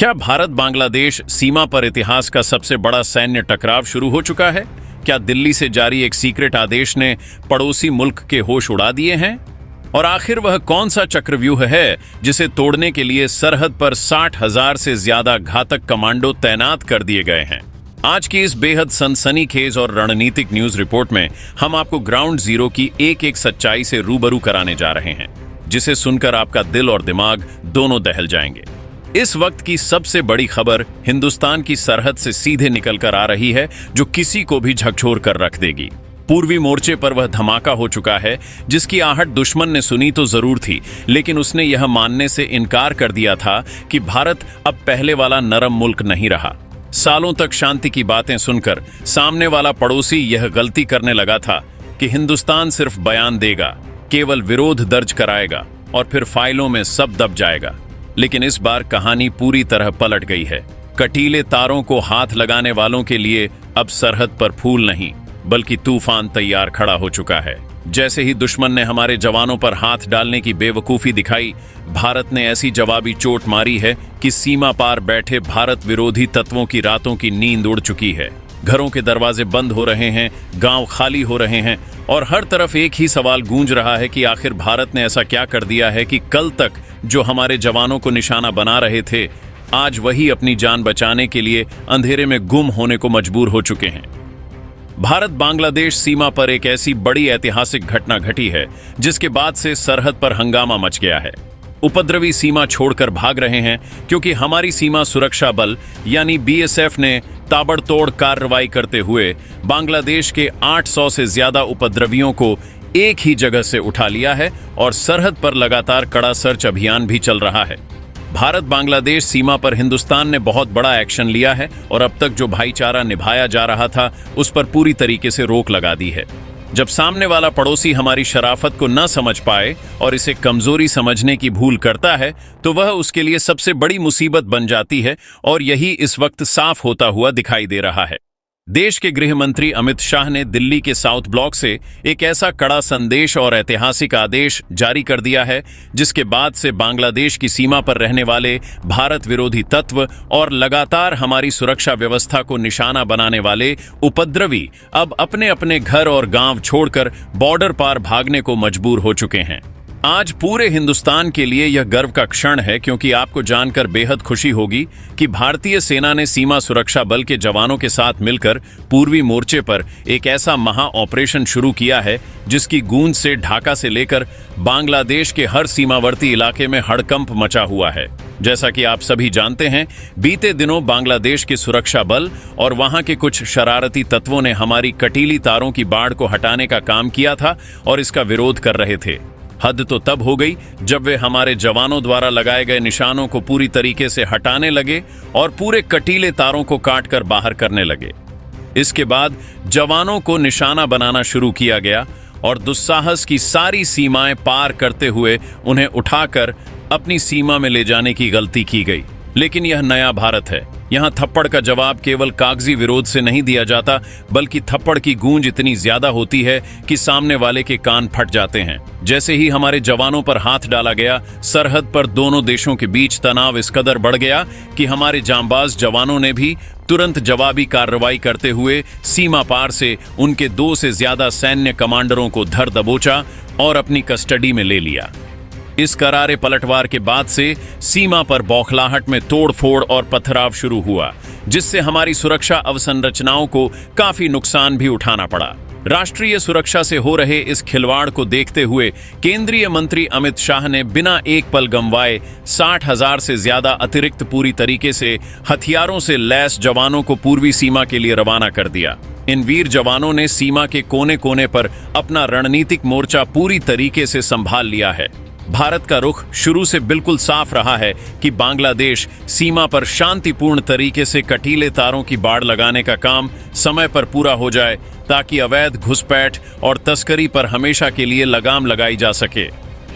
क्या भारत बांग्लादेश सीमा पर इतिहास का सबसे बड़ा सैन्य टकराव शुरू हो चुका है? क्या दिल्ली से जारी एक सीक्रेट आदेश ने पड़ोसी मुल्क के होश उड़ा दिए हैं? और आखिर वह कौन सा चक्रव्यूह है जिसे तोड़ने के लिए सरहद पर 60,000 से ज्यादा घातक कमांडो तैनात कर दिए गए हैं? आज की इस बेहद सनसनीखेज और रणनीतिक न्यूज रिपोर्ट में हम आपको ग्राउंड जीरो की एक एक सच्चाई से रूबरू कराने जा रहे हैं, जिसे सुनकर आपका दिल और दिमाग दोनों दहल जाएंगे। इस वक्त की सबसे बड़ी खबर हिंदुस्तान की सरहद से सीधे निकलकर आ रही है, जो किसी को भी झकझोर कर रख देगी। पूर्वी मोर्चे पर वह धमाका हो चुका है जिसकी आहट दुश्मन ने सुनी तो जरूर थी, लेकिन उसने यह मानने से इनकार कर दिया था कि भारत अब पहले वाला नरम मुल्क नहीं रहा। सालों तक शांति की बातें सुनकर सामने वाला पड़ोसी यह गलती करने लगा था कि हिंदुस्तान सिर्फ बयान देगा, केवल विरोध दर्ज कराएगा और फिर फाइलों में सब दब जाएगा। लेकिन इस बार कहानी पूरी तरह पलट गई है। कटीले तारों को हाथ लगाने वालों के लिए अब सरहद पर फूल नहीं बल्कि तूफान तैयार खड़ा हो चुका है। जैसे ही दुश्मन ने हमारे जवानों पर हाथ डालने की बेवकूफी दिखाई, भारत ने ऐसी जवाबी चोट मारी है कि सीमा पार बैठे भारत विरोधी तत्वों की रातों की नींद उड़ चुकी है। घरों के दरवाजे बंद हो रहे हैं, गांव खाली हो रहे हैं और हर तरफ एक ही सवाल गूंज रहा है कि आखिर भारत ने ऐसा क्या कर दिया है कि कल तक जो हमारे जवानों को निशाना बना रहे थे, आज वही अपनी जान बचाने के लिए अंधेरे में गुम होने को मजबूर हो चुके हैं। भारत बांग्लादेश सीमा पर एक ऐसी बड़ी ऐतिहासिक घटना घटी है जिसके बाद से सरहद पर हंगामा मच गया है। उपद्रवी सीमा छोड़कर भाग रहे हैं क्योंकि हमारी सीमा सुरक्षा बल यानी बीएसएफ ने ताबड़तोड़ कार्रवाई करते हुए बांग्लादेश के 800 से ज्यादा उपद्रवियों को एक ही जगह से उठा लिया है और सरहद पर लगातार कड़ा सर्च अभियान भी चल रहा है। भारत बांग्लादेश सीमा पर हिंदुस्तान ने बहुत बड़ा एक्शन लिया है और अब तक जो भाईचारा निभाया जा रहा था उस पर पूरी तरीके से रोक लगा दी है। जब सामने वाला पड़ोसी हमारी शराफत को न समझ पाए और इसे कमजोरी समझने की भूल करता है तो वह उसके लिए सबसे बड़ी मुसीबत बन जाती है और यही इस वक्त साफ होता हुआ दिखाई दे रहा है। देश के गृह मंत्री अमित शाह ने दिल्ली के साउथ ब्लॉक से एक ऐसा कड़ा संदेश और ऐतिहासिक आदेश जारी कर दिया है जिसके बाद से बांग्लादेश की सीमा पर रहने वाले भारत विरोधी तत्व और लगातार हमारी सुरक्षा व्यवस्था को निशाना बनाने वाले उपद्रवी अब अपने अपने घर और गांव छोड़कर बॉर्डर पार भागने को मजबूर हो चुके हैं। आज पूरे हिंदुस्तान के लिए यह गर्व का क्षण है क्योंकि आपको जानकर बेहद खुशी होगी कि भारतीय सेना ने सीमा सुरक्षा बल के जवानों के साथ मिलकर पूर्वी मोर्चे पर एक ऐसा महा ऑपरेशन शुरू किया है जिसकी गूंज से ढाका से लेकर बांग्लादेश के हर सीमावर्ती इलाके में हड़कंप मचा हुआ है। जैसा कि आप सभी जानते हैं, बीते दिनों बांग्लादेश के सुरक्षा बल और वहां के कुछ शरारती तत्वों ने हमारी कटीली तारों की बाढ़ को हटाने का काम किया था और इसका विरोध कर रहे थे। हद तो तब हो गई जब वे हमारे जवानों द्वारा लगाए गए निशानों को पूरी तरीके से हटाने लगे और पूरे कटीले तारों को काटकर बाहर करने लगे। इसके बाद जवानों को निशाना बनाना शुरू किया गया और दुस्साहस की सारी सीमाएं पार करते हुए उन्हें उठाकर अपनी सीमा में ले जाने की गलती की गई। लेकिन यह नया भारत है। यहाँ थप्पड़ का जवाब केवल कागजी विरोध से नहीं दिया जाता बल्कि थप्पड़ की गूंज इतनी ज्यादा होती है कि सामने वाले के कान फट जाते हैं। जैसे ही हमारे जवानों पर हाथ डाला गया, सरहद पर दोनों देशों के बीच तनाव इस कदर बढ़ गया कि हमारे जांबाज जवानों ने भी तुरंत जवाबी कार्रवाई करते हुए सीमा पार से उनके 2 से ज्यादा सैन्य कमांडरों को धर दबोचा और अपनी कस्टडी में ले लिया। इस करारे पलटवार के बाद से सीमा पर बौखलाहट में तोड़फोड़ और पथराव शुरू हुआ, जिससे हमारी सुरक्षा अवसंरचनाओं को काफी नुकसान भी उठाना पड़ा। राष्ट्रीय सुरक्षा से हो रहे इस खिलवाड़ को देखते हुए केंद्रीय मंत्री अमित शाह ने बिना एक पल गंवाए 60,000 से ज्यादा अतिरिक्त पूरी तरीके से हथियारों से लैस जवानों को पूर्वी सीमा के लिए रवाना कर दिया। इन वीर जवानों ने सीमा के कोने कोने पर अपना रणनीतिक मोर्चा पूरी तरीके से संभाल लिया है। भारत का रुख शुरू से बिल्कुल साफ रहा है कि बांग्लादेश सीमा पर शांतिपूर्ण तरीके से कटीले तारों की बाड़ लगाने का काम समय पर पूरा हो जाए ताकि अवैध घुसपैठ और तस्करी पर हमेशा के लिए लगाम लगाई जा सके।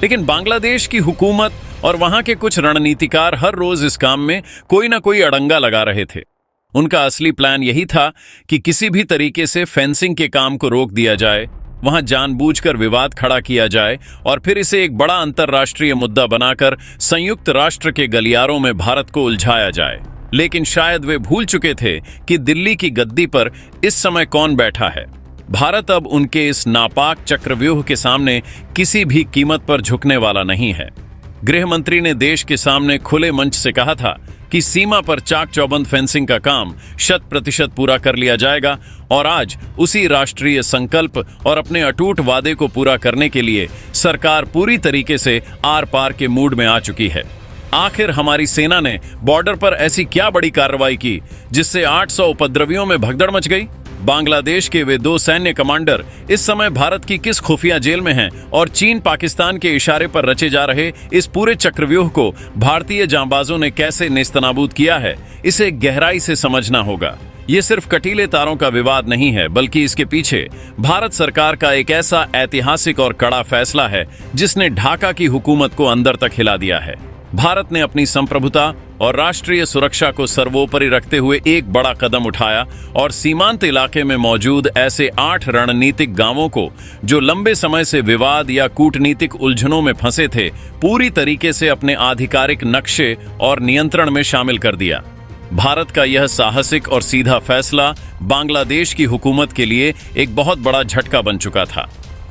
लेकिन बांग्लादेश की हुकूमत और वहां के कुछ रणनीतिकार हर रोज इस काम में कोई ना कोई अड़ंगा लगा रहे थे। उनका असली प्लान यही था कि किसी भी तरीके से फेंसिंग के काम को रोक दिया जाए, वहां जानबूझकर विवाद खड़ा किया जाए और फिर इसे एक बड़ा अंतर्राष्ट्रीय मुद्दा बनाकर संयुक्त राष्ट्र के गलियारों में भारत को उलझाया जाए। लेकिन शायद वे भूल चुके थे कि दिल्ली की गद्दी पर इस समय कौन बैठा है। भारत अब उनके इस नापाक चक्रव्यूह के सामने किसी भी कीमत पर झुकने वाला नहीं है। गृह मंत्री ने देश के सामने खुले मंच से कहा था कि सीमा पर चाक चौबंद फेंसिंग का काम 100% पूरा कर लिया जाएगा और आज उसी राष्ट्रीय संकल्प और अपने अटूट वादे को पूरा करने के लिए सरकार पूरी तरीके से आर पार के मूड में आ चुकी है। आखिर हमारी सेना ने बॉर्डर पर ऐसी क्या बड़ी कार्रवाई की जिससे 800 उपद्रवियों में भगदड़ मच गई? बांग्लादेश के वे 2 सैन्य कमांडर इस समय भारत की किस खुफिया जेल में हैं और चीन पाकिस्तान के इशारे पर रचे जा रहे इस पूरे चक्रव्यूह को भारतीय जांबाजों ने कैसे नेस्तनाबूद किया है, इसे गहराई से समझना होगा। ये सिर्फ कटीले तारों का विवाद नहीं है, बल्कि इसके पीछे भारत सरकार का एक ऐसा ऐतिहासिक और कड़ा फैसला है जिसने ढाका की हुकूमत को अंदर तक हिला दिया है। भारत ने अपनी संप्रभुता और राष्ट्रीय सुरक्षा को सर्वोपरि रखते हुए एक बड़ा कदम उठाया और सीमांत इलाके में मौजूद ऐसे 8 रणनीतिक गांवों को, जो लंबे समय से विवाद या कूटनीतिक उलझनों में फंसे थे, पूरी तरीके से अपने आधिकारिक नक्शे और नियंत्रण में शामिल कर दिया। भारत का यह साहसिक और सीधा फैसला बांग्लादेश की हुकूमत के लिए एक बहुत बड़ा झटका बन चुका था।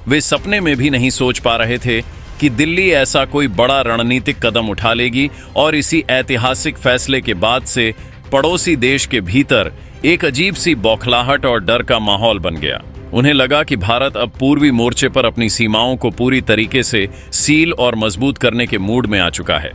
वे सपने में भी नहीं सोच पा रहे थे कि दिल्ली ऐसा कोई बड़ा रणनीतिक कदम उठा लेगी और इसी ऐतिहासिक फैसले के बाद से पड़ोसी देश के भीतर एक अजीब सी बौखलाहट और डर का माहौल बन गया। उन्हें लगा कि भारत अब पूर्वी मोर्चे पर अपनी सीमाओं को पूरी तरीके से सील और मजबूत करने के मूड में आ चुका है।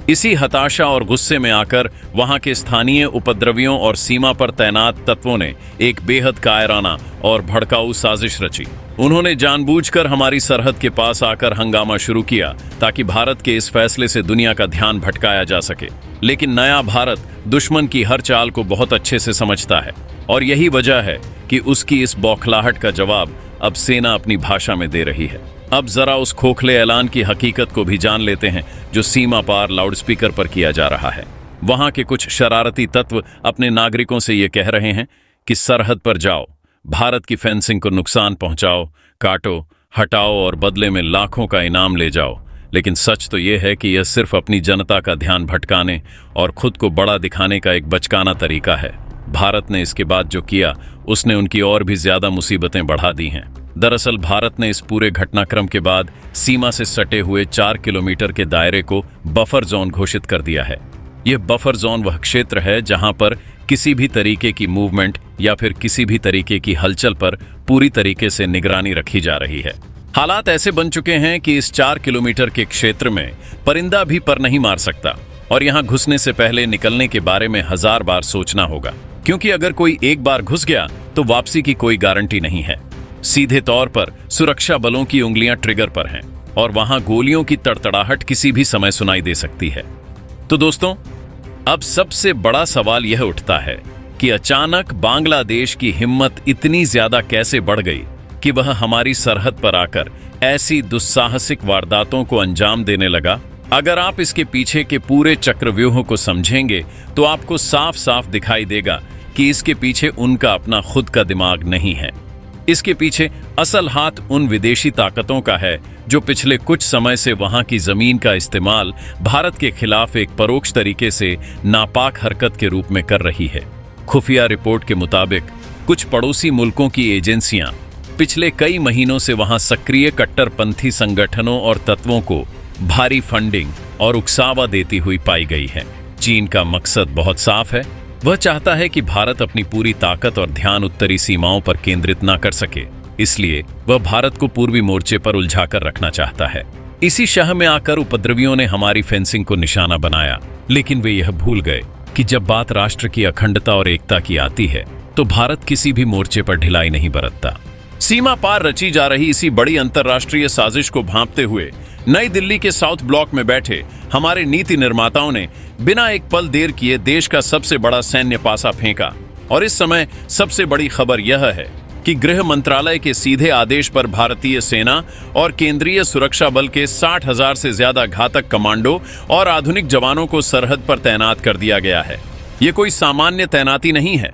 इसी हताशा और गुस्से में आकर वहां के स्थानीय उपद्रवियों और सीमा पर तैनात तत्वों ने एक बेहद कायराना और भड़काऊ साजिश रची। उन्होंने जानबूझकर हमारी सरहद के पास आकर हंगामा शुरू किया ताकि भारत के इस फैसले से दुनिया का ध्यान भटकाया जा सके। लेकिन नया भारत दुश्मन की हर चाल को बहुत अच्छे से समझता है और यही वजह है कि उसकी इस बौखलाहट का जवाब अब सेना अपनी भाषा में दे रही है। अब जरा उस खोखले ऐलान की हकीकत को भी जान लेते हैं जो सीमा पार लाउडस्पीकर पर किया जा रहा है। वहां के कुछ शरारती तत्व अपने नागरिकों से ये कह रहे हैं कि सरहद पर जाओ, भारत की फेंसिंग को नुकसान पहुंचाओ, काटो, हटाओ और बदले में लाखों का इनाम ले जाओ। लेकिन सच तो यह है कि यह सिर्फ अपनी जनता का ध्यान भटकाने और खुद को बड़ा दिखाने का एक बचकाना तरीका है। भारत ने इसके बाद जो किया उसने उनकी और भी ज्यादा मुसीबतें बढ़ा दी हैं। दरअसल भारत ने इस पूरे घटनाक्रम के बाद सीमा से सटे हुए 4 किलोमीटर के दायरे को बफर जोन घोषित कर दिया है। यह बफर जोन वह क्षेत्र है जहां पर किसी भी तरीके की मूवमेंट या फिर किसी भी तरीके की हलचल पर पूरी तरीके से निगरानी रखी जा रही है। हालात ऐसे बन चुके हैं कि इस 4 किलोमीटर के क्षेत्र में परिंदा भी पर नहीं मार सकता और यहां घुसने से पहले निकलने के बारे में 1000 बार सोचना होगा, क्योंकि अगर कोई एक बार घुस गया तो वापसी की कोई गारंटी नहीं है। सीधे तौर पर सुरक्षा बलों की उंगलियां ट्रिगर पर हैं और वहां गोलियों की तड़तड़ाहट किसी भी समय सुनाई दे सकती है। तो दोस्तों, अब सबसे बड़ा सवाल यह उठता है कि अचानक बांग्लादेश की हिम्मत इतनी ज्यादा कैसे बढ़ गई कि वह हमारी सरहद पर आकर ऐसी दुस्साहसिक वारदातों को अंजाम देने लगा। अगर आप इसके पीछे के पूरे चक्रव्यूह को समझेंगे तो आपको साफ साफ दिखाई देगा कि इसके पीछे उनका अपना खुद का दिमाग नहीं है। इसके पीछे असल हाथ उन विदेशी ताकतों का है जो पिछले कुछ समय से वहां की जमीन का इस्तेमाल भारत के खिलाफ एक परोक्ष तरीके से नापाक हरकत के रूप में कर रही है। खुफिया रिपोर्ट के मुताबिक कुछ पड़ोसी मुल्कों की एजेंसियां पिछले कई महीनों से वहां सक्रिय कट्टरपंथी संगठनों और तत्वों को भारी फंडिंग और उकसावा देती हुई पाई गई है। चीन का मकसद बहुत साफ है, वह चाहता है कि भारत अपनी पूरी ताकत और ध्यान उत्तरी सीमाओं पर केंद्रित न कर सके, इसलिए वह भारत को पूर्वी मोर्चे पर उलझाकर रखना चाहता है। इसी शाह में आकर उपद्रवियों ने हमारी फेंसिंग को निशाना बनाया, लेकिन वे यह भूल गए कि जब बात राष्ट्र की अखंडता और एकता की आती है तो भारत किसी भी मोर्चे पर ढिलाई नहीं बरतता। सीमा पार रची जा रही इसी बड़ी अंतर्राष्ट्रीय साजिश को भांपते हुए नई दिल्ली के साउथ ब्लॉक में बैठे हमारे नीति निर्माताओं ने बिना एक पल देर किए देश का सबसे बड़ा सैन्य पासा फेंका। और इस समय सबसे बड़ी खबर यह है कि गृह मंत्रालय के सीधे आदेश पर भारतीय सेना और केंद्रीय सुरक्षा बल के 60,000 से ज्यादा घातक कमांडो और आधुनिक जवानों को सरहद पर तैनात कर दिया गया है। ये कोई सामान्य तैनाती नहीं है,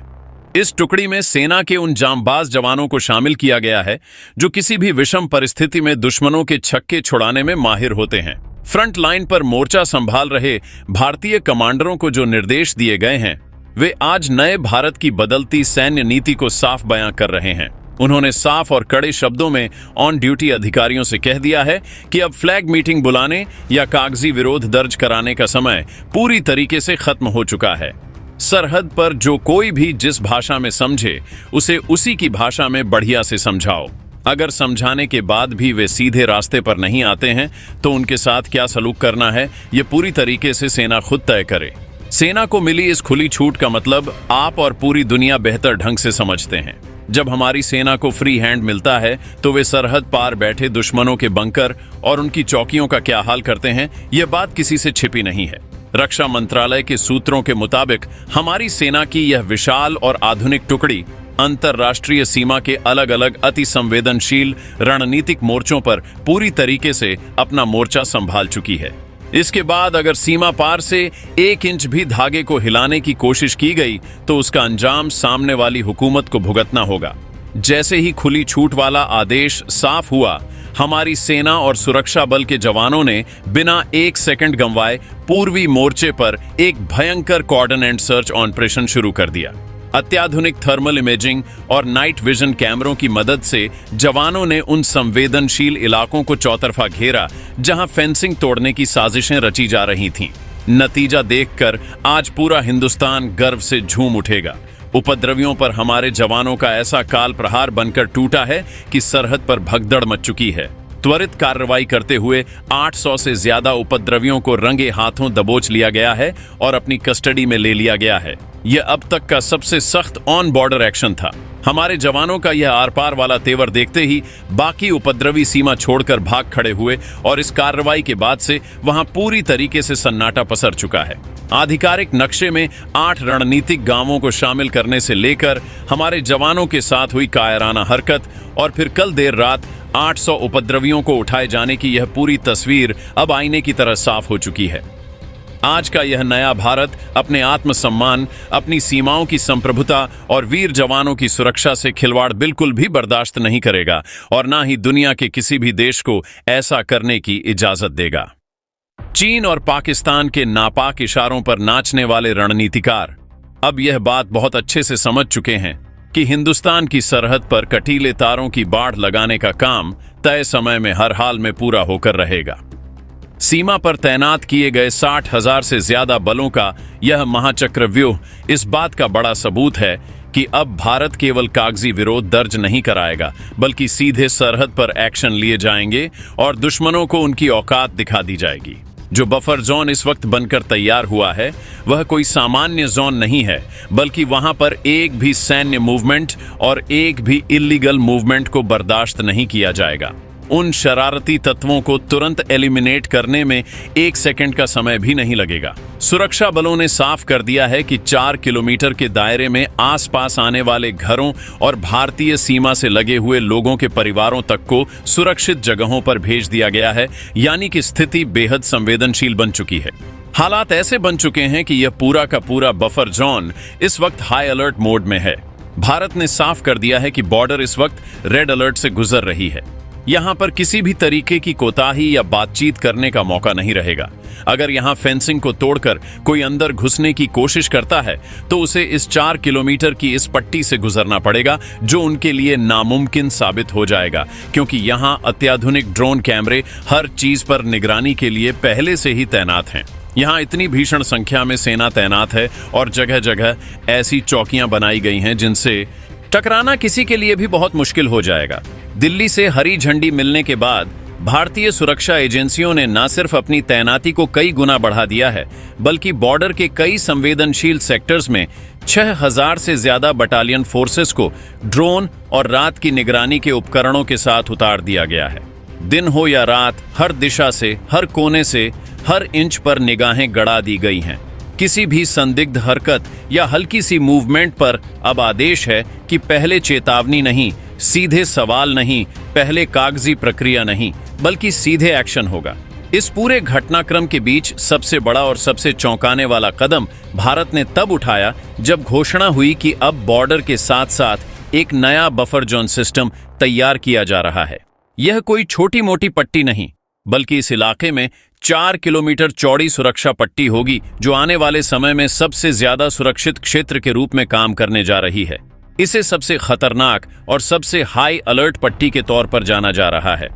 इस टुकड़ी में सेना के उन जांबाज जवानों को शामिल किया गया है जो किसी भी विषम परिस्थिति में दुश्मनों के छक्के छुड़ाने में माहिर होते हैं। फ्रंट लाइन पर मोर्चा संभाल रहे भारतीय कमांडरों को जो निर्देश दिए गए हैं वे आज नए भारत की बदलती सैन्य नीति को साफ बयां कर रहे हैं। उन्होंने साफ और कड़े शब्दों में ऑन ड्यूटी अधिकारियों से कह दिया है कि अब फ्लैग मीटिंग बुलाने या कागजी विरोध दर्ज कराने का समय पूरी तरीके से खत्म हो चुका है। सरहद पर जो कोई भी जिस भाषा में समझे उसे उसी की भाषा में बढ़िया से समझाओ। अगर समझाने के बाद भी वे सीधे रास्ते पर नहीं आते हैं तो उनके साथ क्या सलूक करना है ये पूरी तरीके से सेना खुद तय करे। सेना को मिली इस खुली छूट का मतलब आप और पूरी दुनिया बेहतर ढंग से समझते हैं। जब हमारी सेना को फ्री हैंड मिलता है तो वे सरहद पार बैठे दुश्मनों के बंकर और उनकी चौकियों का क्या हाल करते हैं यह बात किसी से छिपी नहीं है। रक्षा मंत्रालय के सूत्रों के मुताबिक हमारी सेना की यह विशाल और आधुनिक टुकड़ी अंतर्राष्ट्रीय सीमा के अलग अलग अति संवेदनशील रणनीतिक मोर्चों पर पूरी तरीके से अपना मोर्चा संभाल चुकी है। इसके बाद अगर सीमा पार से 1 इंच भी धागे को हिलाने की कोशिश की गई तो उसका अंजाम सामने वाली हुकूमत को भुगतना होगा। जैसे ही खुली छूट वाला आदेश साफ हुआ, हमारी सेना और सुरक्षा बल के जवानों ने बिना 1 सेकंड गंवाए पूर्वी मोर्चे पर एक भयंकर कॉर्डन एंड सर्च ऑपरेशन शुरू कर दिया। अत्याधुनिक थर्मल इमेजिंग और नाइट विजन कैमरों की मदद से जवानों ने उन संवेदनशील इलाकों को चौतरफा घेरा जहां फेंसिंग तोड़ने की साजिशें रची जा रही थीं। नतीजा देखकर आज पूरा हिंदुस्तान गर्व से झूम उठेगा। उपद्रवियों पर हमारे जवानों का ऐसा काल प्रहार बनकर टूटा है कि सरहद पर भगदड़ मच चुकी है। त्वरित कार्रवाई करते हुए 800 से ज्यादा उपद्रवियों को रंगे हाथों दबोच लिया गया है और अपनी कस्टडी में ले लिया गया है। यह अब तक का सबसे सख्त ऑन बॉर्डर एक्शन था। हमारे जवानों का यह आर पार वाला तेवर देखते ही बाकी उपद्रवी सीमा छोड़कर भाग खड़े हुए और इस कार्रवाई के बाद से वहां पूरी तरीके से सन्नाटा पसर चुका है। आधिकारिक नक्शे में 8 रणनीतिक गांवों को शामिल करने से लेकर हमारे जवानों के साथ हुई कायराना हरकत और फिर कल देर रात 800 उपद्रवियों को उठाए जाने की यह पूरी तस्वीर अब आईने की तरह साफ हो चुकी है। आज का यह नया भारत अपने आत्मसम्मान, अपनी सीमाओं की संप्रभुता और वीर जवानों की सुरक्षा से खिलवाड़ बिल्कुल भी बर्दाश्त नहीं करेगा और ना ही दुनिया के किसी भी देश को ऐसा करने की इजाजत देगा। चीन और पाकिस्तान के नापाक इशारों पर नाचने वाले रणनीतिकार अब यह बात बहुत अच्छे से समझ चुके हैं कि हिंदुस्तान की सरहद पर कटीले तारों की बाढ़ लगाने का काम तय समय में हर हाल में पूरा होकर रहेगा। सीमा पर तैनात किए गए 60,000 से ज्यादा बलों का यह महाचक्रव्यूह इस बात का बड़ा सबूत है कि अब भारत केवल कागजी विरोध दर्ज नहीं कराएगा बल्कि सीधे सरहद पर एक्शन लिए जाएंगे और दुश्मनों को उनकी औकात दिखा दी जाएगी। जो बफर जोन इस वक्त बनकर तैयार हुआ है वह कोई सामान्य जोन नहीं है बल्कि वहां पर एक भी सैन्य मूवमेंट और एक भी इल्लीगल मूवमेंट को बर्दाश्त नहीं किया जाएगा। उन शरारती तत्वों को तुरंत एलिमिनेट करने में 1 सेकंड का समय भी नहीं लगेगा। सुरक्षा बलों ने साफ कर दिया है कि 4 किलोमीटर के दायरे में आसपास आने वाले घरों और भारतीय सीमा से लगे हुए लोगों के परिवारों तक को सुरक्षित जगहों पर भेज दिया गया है, यानी कि स्थिति बेहद संवेदनशील बन चुकी है। हालात ऐसे बन चुके हैं कि यह पूरा का पूरा बफर जोन इस वक्त हाई अलर्ट मोड में है। भारत ने साफ कर दिया है कि बॉर्डर इस वक्त रेड अलर्ट से गुजर रही है। यहां पर किसी भी तरीके की कोताही या बातचीत करने का मौका नहीं रहेगा। अगर यहां फेंसिंग को तोड़कर कोई अंदर घुसने की कोशिश करता है तो उसे इस 4 किलोमीटर की इस पट्टी से गुजरना पड़ेगा, जो उनके लिए नामुमकिन साबित हो जाएगा, क्योंकि यहां अत्याधुनिक ड्रोन कैमरे हर चीज पर निगरानी के लिए पहले से ही तैनात हैं। यहां इतनी भीषण संख्या में सेना तैनात है और जगह जगह ऐसी चौकियां बनाई गई हैं जिनसे टकराना किसी के लिए भी बहुत मुश्किल हो जाएगा। दिल्ली से हरी झंडी मिलने के बाद भारतीय सुरक्षा एजेंसियों ने न सिर्फ अपनी तैनाती को कई गुना बढ़ा दिया है बल्कि बॉर्डर के कई संवेदनशील सेक्टर्स में 6,000 से ज्यादा बटालियन फोर्सेस को ड्रोन और रात की निगरानी के उपकरणों के साथ उतार दिया गया है। दिन हो या रात, हर दिशा से, हर कोने से, हर इंच पर निगाहें गड़ा दी गई हैं। किसी भी संदिग्ध हरकत या हल्की सी मूवमेंट पर अब आदेश है कि पहले चेतावनी नहीं, सीधे सवाल नहीं, पहले कागजी प्रक्रिया नहीं, बल्कि सीधे एक्शन होगा। इस पूरे घटनाक्रम के बीच सबसे बड़ा और सबसे चौंकाने वाला कदम भारत ने तब उठाया जब घोषणा हुई कि अब बॉर्डर के साथ साथ एक नया बफर जोन सिस्टम तैयार किया जा रहा है। यह कोई छोटी मोटी पट्टी नहीं, बल्कि इस इलाके में 4 किलोमीटर चौड़ी सुरक्षा पट्टी होगी, जो आने वाले समय में सबसे ज्यादा सुरक्षित क्षेत्र के रूप में काम करने जा रही है। इसे सबसे खतरनाक और सबसे हाई अलर्ट पट्टी के तौर पर जाना जा रहा है।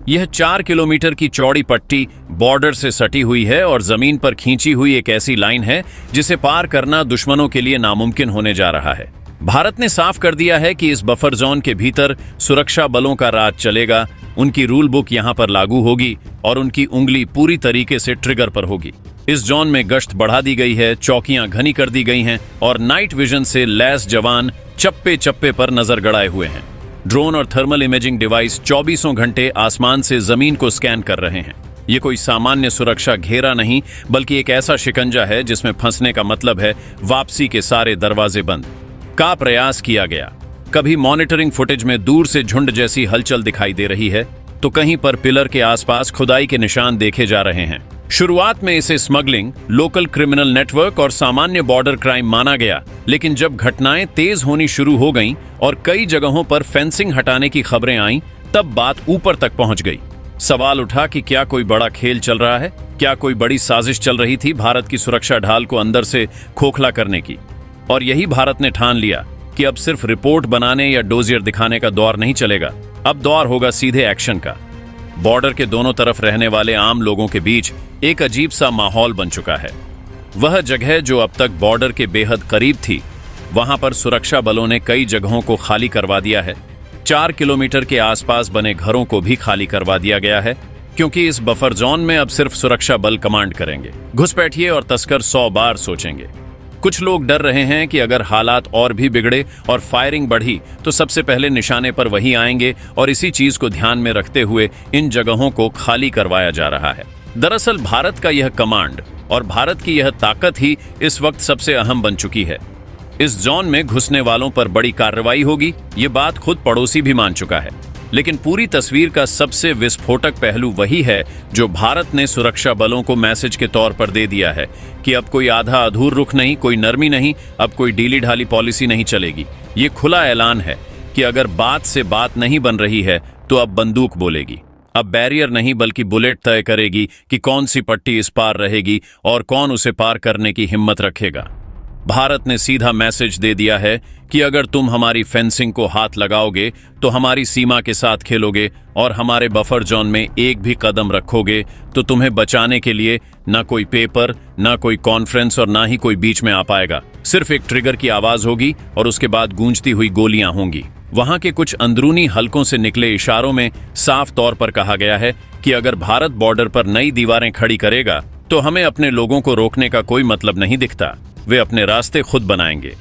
यह 4 किलोमीटर की चौड़ी पट्टी बॉर्डर से सटी हुई है और जमीन पर खींची हुई एक ऐसी लाइन है जिसे पार करना दुश्मनों के लिए नामुमकिन होने जा रहा है। भारत ने साफ कर दिया है कि इस बफर जोन के भीतर सुरक्षा बलों का राज चलेगा, उनकी रूल बुक यहां पर लागू होगी और उनकी उंगली पूरी तरीके से ट्रिगर पर होगी। इस जोन में गश्त बढ़ा दी गई है, चौकियां घनी कर दी गई हैं और नाइट विजन से लैस जवान चप्पे चप्पे पर नजर गड़ाए हुए हैं। ड्रोन और थर्मल इमेजिंग डिवाइस 24 घंटे आसमान से जमीन को स्कैन कर रहे हैं। ये कोई सामान्य सुरक्षा घेरा नहीं, बल्कि एक ऐसा शिकंजा है जिसमें फंसने का मतलब है वापसी के सारे दरवाजे बंद का प्रयास किया गया। कभी मॉनिटरिंग फुटेज में दूर से झुंड जैसी हलचल दिखाई दे रही है, तो कहीं पर पिलर के आसपास खुदाई के निशान देखे जा रहे हैं। शुरुआत में इसे स्मगलिंग, लोकल क्रिमिनल नेटवर्क और सामान्य बॉर्डर क्राइम माना गया, लेकिन जब घटनाएं तेज होनी शुरू हो गईं और कई जगहों पर फेंसिंग हटाने की खबरें आईं, तब बात ऊपर तक पहुंच गई। सवाल उठा कि क्या कोई बड़ा खेल चल रहा है, क्या कोई बड़ी साजिश चल रही थी भारत की सुरक्षा ढाल को अंदर से खोखला करने की। और यही भारत ने ठान लिया कि अब सिर्फ रिपोर्ट बनाने या डोजियर दिखाने का दौर नहीं चलेगा, अब दौर होगा सीधे एक्शन का। बॉर्डर के दोनों तरफ रहने वाले आम लोगों के बीच एक अजीब सा माहौल बन चुका है। वह जगह जो अब तक बॉर्डर के बेहद करीब थी, वहां पर सुरक्षा बलों ने कई जगहों को खाली करवा दिया है। 4 किलोमीटर के आसपास बने घरों को भी खाली करवा दिया गया है, क्योंकि इस बफर जोन में अब सिर्फ सुरक्षा बल कमांड करेंगे। घुसपैठिए और तस्कर 100 बार सोचेंगे। कुछ लोग डर रहे हैं कि अगर हालात और भी बिगड़े और फायरिंग बढ़ी तो सबसे पहले निशाने पर वही आएंगे, और इसी चीज को ध्यान में रखते हुए इन जगहों को खाली करवाया जा रहा है। दरअसल भारत का यह कमांड और भारत की यह ताकत ही इस वक्त सबसे अहम बन चुकी है। इस जोन में घुसने वालों पर बड़ी कार्रवाई होगी, ये बात खुद पड़ोसी भी मान चुका है। लेकिन पूरी तस्वीर का सबसे विस्फोटक पहलू वही है जो भारत ने सुरक्षा बलों को मैसेज के तौर पर दे दिया है कि अब कोई आधा अधूर रुख नहीं, कोई नरमी नहीं, अब कोई ढीली ढाली पॉलिसी नहीं चलेगी। ये खुला ऐलान है कि अगर बात से बात नहीं बन रही है तो अब बंदूक बोलेगी। अब बैरियर नहीं बल्कि बुलेट तय करेगी कि कौन सी पट्टी इस पार रहेगी और कौन उसे पार करने की हिम्मत रखेगा। भारत ने सीधा मैसेज दे दिया है कि अगर तुम हमारी फेंसिंग को हाथ लगाओगे तो हमारी सीमा के साथ खेलोगे और हमारे बफर जोन में एक भी कदम रखोगे तो तुम्हें बचाने के लिए ना कोई पेपर, ना कोई कॉन्फ्रेंस और ना ही कोई बीच में आ पाएगा। सिर्फ एक ट्रिगर की आवाज होगी और उसके बाद गूंजती हुई गोलियां होंगी। वहां के कुछ अंदरूनी हलकों से निकले इशारों में साफ तौर पर कहा गया है कि अगर भारत बॉर्डर पर नई दीवारें खड़ी करेगा तो हमें अपने लोगों को रोकने का कोई मतलब नहीं दिखता, वे अपने रास्ते खुद बनाएंगे।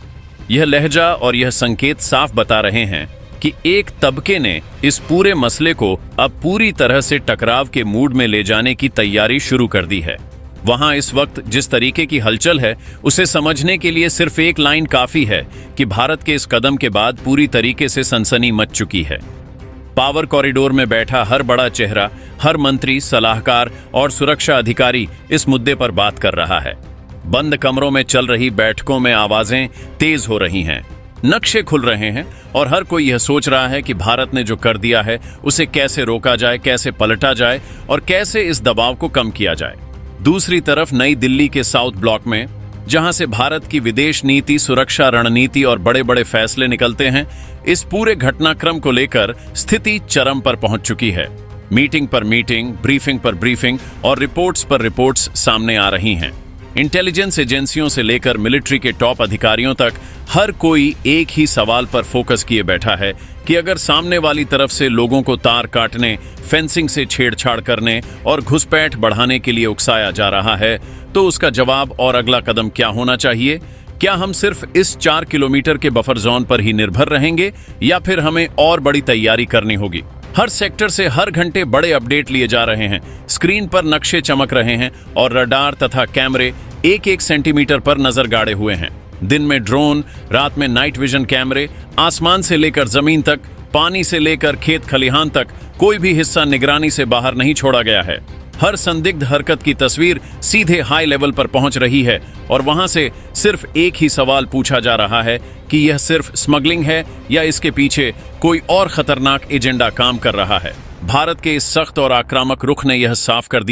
यह लहजा और यह संकेत साफ बता रहे हैं कि एक तबके ने इस पूरे मसले को अब पूरी तरह से टकराव के मूड में ले जाने की तैयारी शुरू कर दी है। वहां इस वक्त जिस तरीके की हलचल है, उसे समझने के लिए सिर्फ एक लाइन काफी है कि भारत के इस कदम के बाद पूरी तरीके से सनसनी मच चुकी है। पावर कॉरिडोर में बैठा हर बड़ा चेहरा, हर मंत्री, सलाहकार और सुरक्षा अधिकारी इस मुद्दे पर बात कर रहा है। बंद कमरों में चल रही बैठकों में आवाजें तेज हो रही हैं, नक्शे खुल रहे हैं और हर कोई यह सोच रहा है कि भारत ने जो कर दिया है उसे कैसे रोका जाए, कैसे पलटा जाए और कैसे इस दबाव को कम किया जाए। दूसरी तरफ नई दिल्ली के साउथ ब्लॉक में, जहां से भारत की विदेश नीति, सुरक्षा रणनीति और बड़े बड़े फैसले निकलते हैं, इस पूरे घटनाक्रम को लेकर स्थिति चरम पर पहुंच चुकी है। मीटिंग पर मीटिंग, ब्रीफिंग पर ब्रीफिंग और रिपोर्ट्स पर रिपोर्ट्स सामने आ रही हैं। इंटेलिजेंस एजेंसियों से लेकर मिलिट्री के टॉप अधिकारियों तक हर कोई एक ही सवाल पर फोकस किए बैठा है कि अगर सामने वाली तरफ से लोगों को तार काटने, फेंसिंग से छेड़छाड़ करने और घुसपैठ बढ़ाने के लिए उकसाया जा रहा है, तो उसका जवाब और अगला कदम क्या होना चाहिए? क्या हम सिर्फ इस 4 किलोमीटर के बफर जोन पर ही निर्भर रहेंगे या फिर हमें और बड़ी तैयारी करनी होगी? हर सेक्टर से हर घंटे बड़े अपडेट लिए जा रहे हैं, स्क्रीन पर नक्शे चमक रहे हैं और रडार तथा कैमरे एक एक सेंटीमीटर पर नजर गाड़े हुए हैं। दिन में ड्रोन, रात में नाइट विजन कैमरे, आसमान से लेकर जमीन तक, पानी से लेकर खेत खलिहान तक, कोई भी हिस्सा निगरानी से बाहर नहीं छोड़ा गया है। हर संदिग्ध हरकत की तस्वीर सीधे हाई लेवल पर पहुंच रही है और वहां से सिर्फ एक ही सवाल पूछा जा रहा है कि यह सिर्फ स्मगलिंग है या इसके पीछे कोई और खतरनाक एजेंडा काम कर रहा है। भारत के इस सख्त और आक्रामक रुख ने यह साफ कर दिया